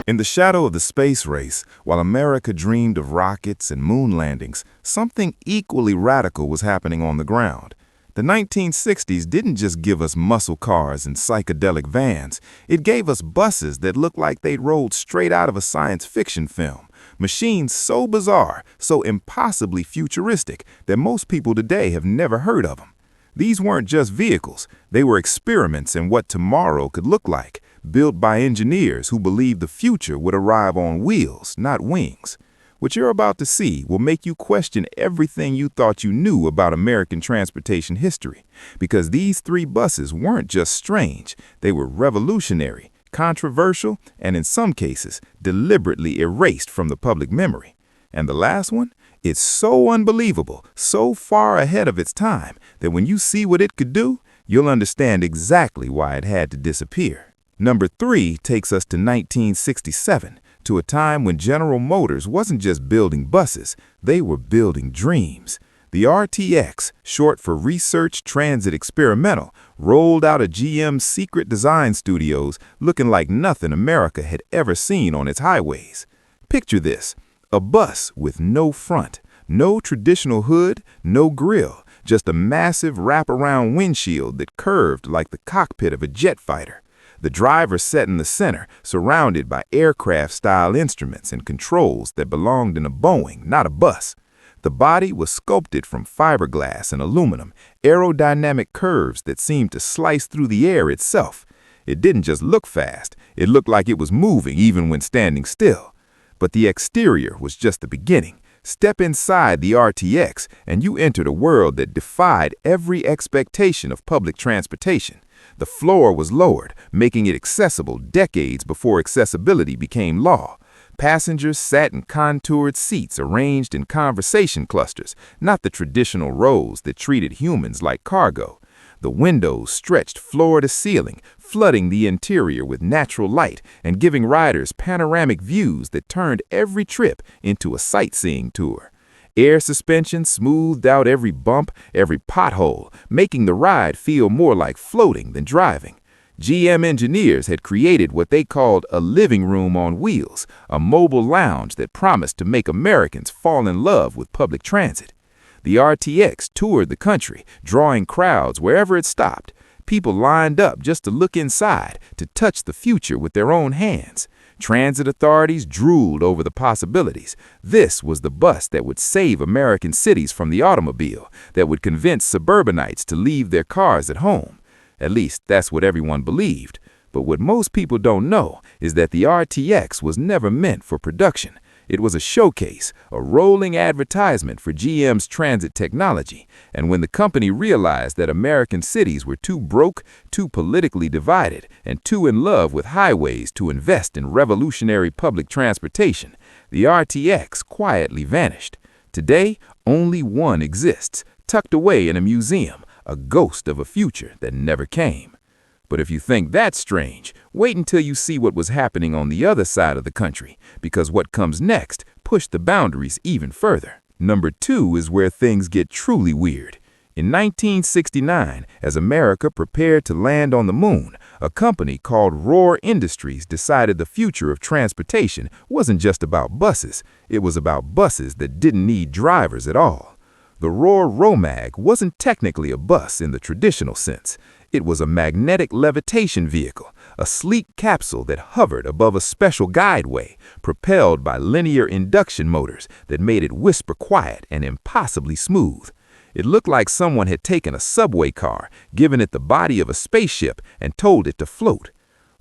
In the shadow of the space race, while America dreamed of rockets and moon landings, something equally radical was happening on the ground. The 1960s didn't just give us muscle cars and psychedelic vans. It gave us buses that looked like they'd rolled straight out of a science fiction film. Machines so bizarre, so impossibly futuristic, that most people today have never heard of them. These weren't just vehicles. They were experiments in what tomorrow could look like, built by engineers who believed the future would arrive on wheels, not wings. What you're about to see will make you question everything you thought you knew about American transportation history, because these three buses weren't just strange, they were revolutionary, controversial, and in some cases, deliberately erased from the public memory. And the last one? It's so unbelievable, so far ahead of its time, that when you see what it could do, you'll understand exactly why it had to disappear. Number 3 takes us to 1967, to a time when General Motors wasn't just building buses, they were building dreams. The RTX, short for Research Transit Experimental, rolled out of GM's secret design studios looking like nothing America had ever seen on its highways. Picture this, a bus with no front, no traditional hood, no grille, just a massive wraparound windshield that curved like the cockpit of a jet fighter. The driver sat in the center, surrounded by aircraft-style instruments and controls that belonged in a Boeing, not a bus. The body was sculpted from fiberglass and aluminum, aerodynamic curves that seemed to slice through the air itself. It didn't just look fast, it looked like it was moving even when standing still. But the exterior was just the beginning. Step inside the RTX and you entered a world that defied every expectation of public transportation. The floor was lowered, making it accessible decades before accessibility became law. Passengers sat in contoured seats arranged in conversation clusters, not the traditional rows that treated humans like cargo. The windows stretched floor to ceiling, flooding the interior with natural light and giving riders panoramic views that turned every trip into a sightseeing tour. Air suspension smoothed out every bump, every pothole, making the ride feel more like floating than driving. GM engineers had created what they called a living room on wheels, a mobile lounge that promised to make Americans fall in love with public transit. The RTX toured the country, drawing crowds wherever it stopped. People lined up just to look inside, to touch the future with their own hands. Transit authorities drooled over the possibilities. This was the bus that would save American cities from the automobile, that would convince suburbanites to leave their cars at home. At least, that's what everyone believed. But what most people don't know is that the RTX was never meant for production. It was a showcase, a rolling advertisement for GM's transit technology. And when the company realized that American cities were too broke, too politically divided, and too in love with highways to invest in revolutionary public transportation, the RTX quietly vanished. Today, only one exists, tucked away in a museum, a ghost of a future that never came. But if you think that's strange, wait until you see what was happening on the other side of the country, because what comes next pushed the boundaries even further. Number 2 is where things get truly weird. In 1969, as America prepared to land on the moon, a company called Roar Industries decided the future of transportation wasn't just about buses, it was about buses that didn't need drivers at all. The Roar Romag wasn't technically a bus in the traditional sense. It was a magnetic levitation vehicle, a sleek capsule that hovered above a special guideway, propelled by linear induction motors that made it whisper quiet and impossibly smooth. It looked like someone had taken a subway car, given it the body of a spaceship, and told it to float.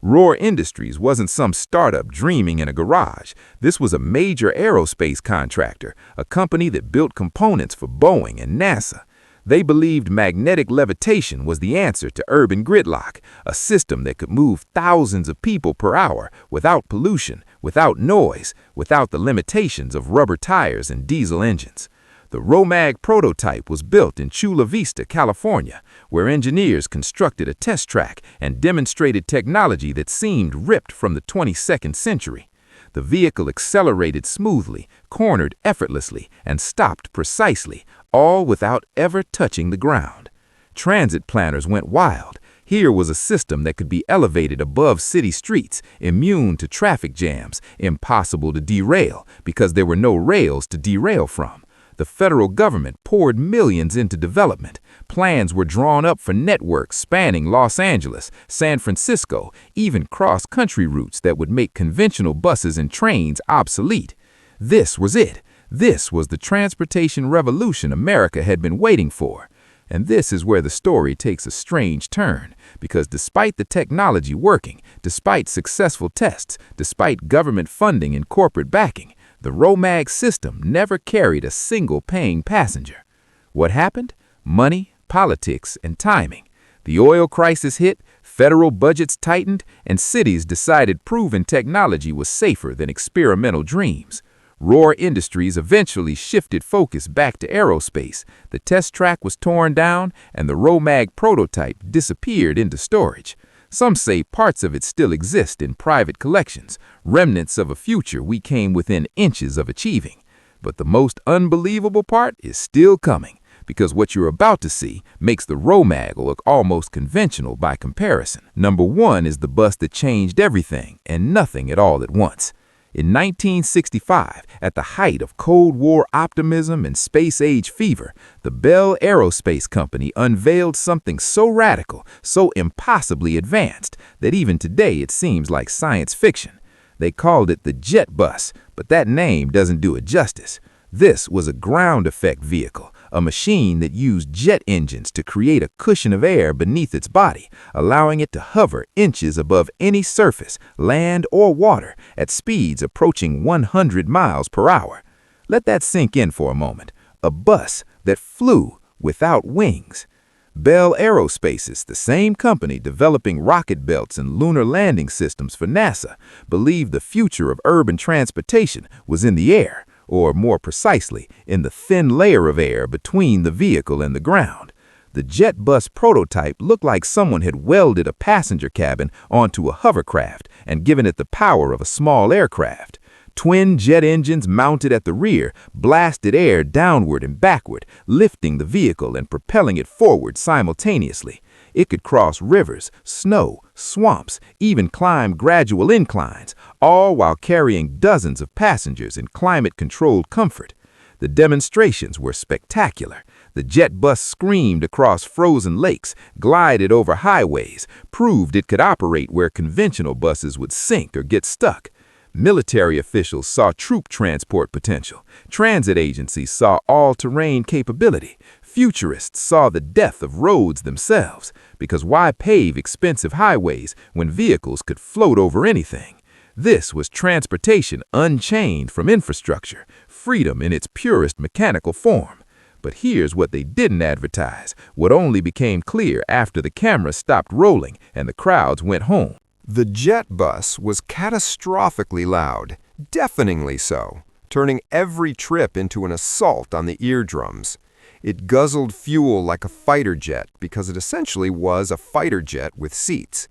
Roar Industries wasn't some startup dreaming in a garage. This was a major aerospace contractor, a company that built components for Boeing and NASA. They believed magnetic levitation was the answer to urban gridlock, a system that could move thousands of people per hour without pollution, without noise, without the limitations of rubber tires and diesel engines. The Romag prototype was built in Chula Vista, California, where engineers constructed a test track and demonstrated technology that seemed ripped from the 22nd century. The vehicle accelerated smoothly, cornered effortlessly, and stopped precisely, all without ever touching the ground. Transit planners went wild. Here was a system that could be elevated above city streets, immune to traffic jams, impossible to derail because there were no rails to derail from. The federal government poured millions into development. Plans were drawn up for networks spanning Los Angeles, San Francisco, even cross-country routes that would make conventional buses and trains obsolete. This was it. This was the transportation revolution America had been waiting for. And this is where the story takes a strange turn, because despite the technology working, despite successful tests, despite government funding and corporate backing, the ROMAG system never carried a single paying passenger. What happened? Money, politics, and timing. The oil crisis hit, federal budgets tightened, and cities decided proven technology was safer than experimental dreams. Roar Industries eventually shifted focus back to aerospace. The test track was torn down, and the ROMAG prototype disappeared into storage. Some say parts of it still exist in private collections, remnants of a future we came within inches of achieving. But the most unbelievable part is still coming, because what you're about to see makes the ROMAG look almost conventional by comparison. Number one is the bus that changed everything and nothing at all at once. In 1965, at the height of Cold War optimism and space-age fever, the Bell Aerospace Company unveiled something so radical, so impossibly advanced, that even today it seems like science fiction. They called it the jet bus, but that name doesn't do it justice. This was a ground effect vehicle, a machine that used jet engines to create a cushion of air beneath its body, allowing it to hover inches above any surface, land or water, at speeds approaching 100 miles per hour. Let that sink in for a moment. A bus that flew without wings. Bell Aerospace, the same company developing rocket belts and lunar landing systems for NASA, believed the future of urban transportation was in the air, or more precisely, in the thin layer of air between the vehicle and the ground. The jet bus prototype looked like someone had welded a passenger cabin onto a hovercraft and given it the power of a small aircraft. Twin jet engines mounted at the rear blasted air downward and backward, lifting the vehicle and propelling it forward simultaneously. It could cross rivers, snow, swamps, even climb gradual inclines, all while carrying dozens of passengers in climate-controlled comfort. The demonstrations were spectacular. The jet bus screamed across frozen lakes, glided over highways, proved it could operate where conventional buses would sink or get stuck. Military officials saw troop transport potential. Transit agencies saw all-terrain capability. Futurists saw the death of roads themselves, because why pave expensive highways when vehicles could float over anything? This was transportation unchained from infrastructure, freedom in its purest mechanical form. But here's what they didn't advertise, what only became clear after the cameras stopped rolling and the crowds went home. The jet bus was catastrophically loud, deafeningly so, turning every trip into an assault on the eardrums. It guzzled fuel like a fighter jet because it essentially was a fighter jet with seats.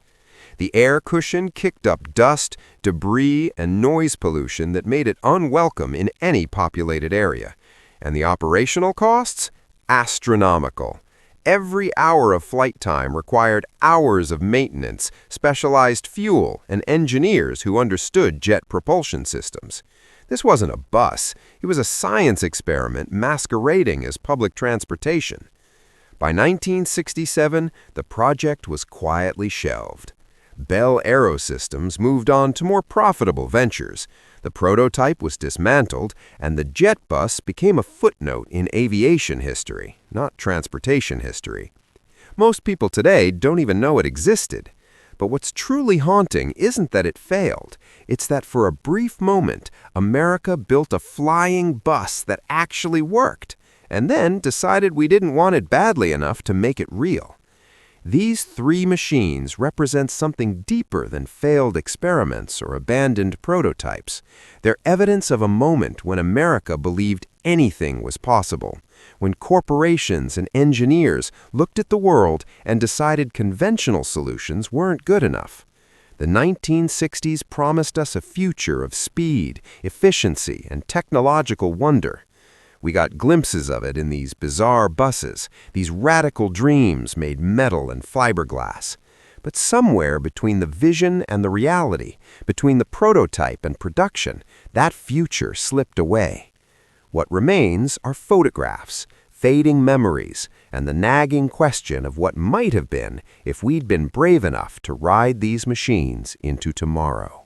The air cushion kicked up dust, debris, and noise pollution that made it unwelcome in any populated area. And the operational costs? Astronomical. Every hour of flight time required hours of maintenance, specialized fuel, and engineers who understood jet propulsion systems. This wasn't a bus. It was a science experiment masquerading as public transportation. By 1967, the project was quietly shelved. Bell Aerosystems moved on to more profitable ventures. The prototype was dismantled, and the jet bus became a footnote in aviation history, not transportation history. Most people today don't even know it existed. But what's truly haunting isn't that it failed. It's that for a brief moment, America built a flying bus that actually worked, and then decided we didn't want it badly enough to make it real. These three machines represent something deeper than failed experiments or abandoned prototypes. They're evidence of a moment when America believed anything was possible, when corporations and engineers looked at the world and decided conventional solutions weren't good enough. The 1960s promised us a future of speed, efficiency, and technological wonder. We got glimpses of it in these bizarre buses, these radical dreams made metal and fiberglass. But somewhere between the vision and the reality, between the prototype and production, that future slipped away. What remains are photographs, fading memories, and the nagging question of what might have been if we'd been brave enough to ride these machines into tomorrow.